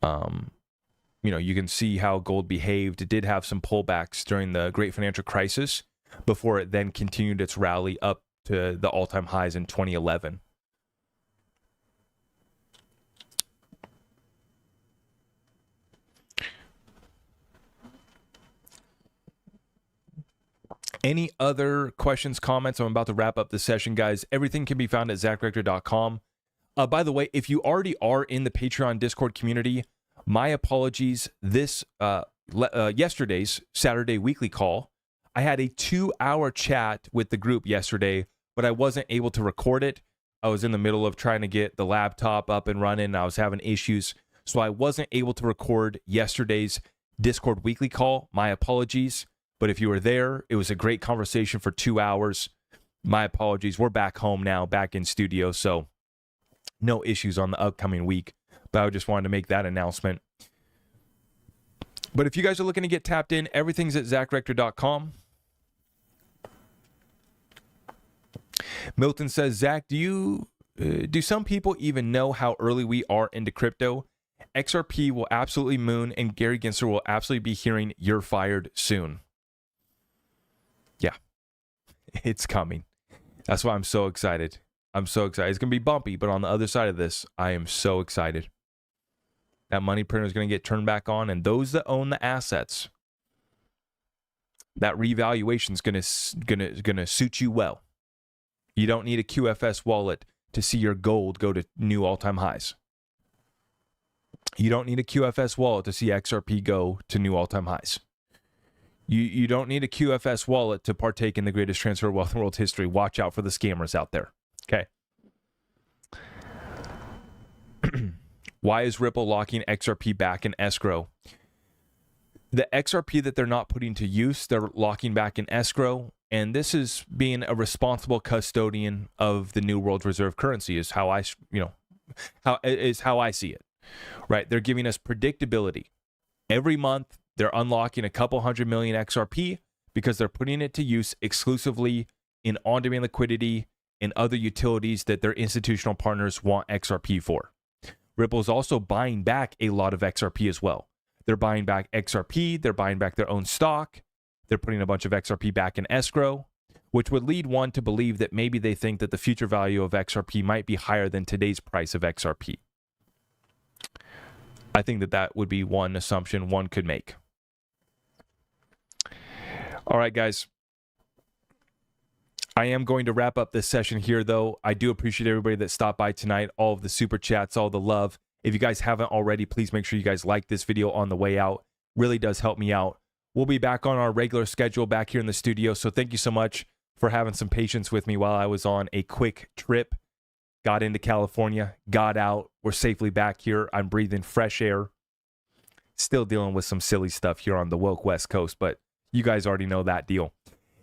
You can see how gold behaved. It did have some pullbacks during the Great Financial Crisis before it then continued its rally up to the all-time highs in 2011. Any other questions, comments? I'm about to wrap up the session, guys. Everything can be found at ZachRector.com. By the way, if you already are in the Patreon Discord community, my apologies. This yesterday's Saturday weekly call, I had a 2-hour chat with the group yesterday, but I wasn't able to record it. I was in the middle of trying to get the laptop up and running, and I was having issues, so I wasn't able to record yesterday's Discord weekly call. My apologies. But if you were there, it was a great conversation for 2 hours. My apologies. We're back home now, back in studio, so no issues on the upcoming week. But I just wanted to make that announcement. But if you guys are looking to get tapped in, everything's at ZachRector.com. Milton says, Zach, do some people even know how early we are into crypto? XRP will absolutely moon, and Gary Gensler will absolutely be hearing you're fired soon. Yeah, it's coming. That's why I'm so excited. I'm so excited. It's going to be bumpy, but on the other side of this, I am so excited. That money printer is going to get turned back on, and those that own the assets, that revaluation is going to suit you well. You don't need a QFS wallet to see your gold go to new all-time highs. You don't need a QFS wallet to see XRP go to new all-time highs. You don't need a QFS wallet to partake in the greatest transfer of wealth in world history. Watch out for the scammers out there. Okay. Why is Ripple locking XRP back in escrow? The XRP that they're not putting to use, they're locking back in escrow. And this is being a responsible custodian of the new world reserve currency is how I see it, right? They're giving us predictability. Every month, they're unlocking a couple 100 million XRP because they're putting it to use exclusively in on-demand liquidity and other utilities that their institutional partners want XRP for. Ripple is also buying back a lot of XRP as well. They're buying back XRP. They're buying back their own stock. They're putting a bunch of XRP back in escrow, which would lead one to believe that maybe they think that the future value of XRP might be higher than today's price of XRP. I think that that would be one assumption one could make. All right, guys. I am going to wrap up this session here, though. I do appreciate everybody that stopped by tonight, all of the super chats, all the love. If you guys haven't already, please make sure you guys like this video on the way out. Really does help me out. We'll be back on our regular schedule back here in the studio. So thank you so much for having some patience with me while I was on a quick trip. Got into California, got out. We're safely back here. I'm breathing fresh air. Still dealing with some silly stuff here on the woke West Coast, but you guys already know that deal.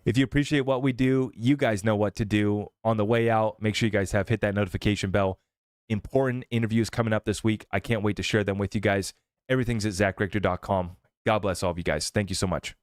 If you appreciate what we do, you guys know what to do. On the way out, make sure you guys have hit that notification bell. Important interviews coming up this week. I can't wait to share them with you guys. Everything's at ZachRector.com. God bless all of you guys. Thank you so much.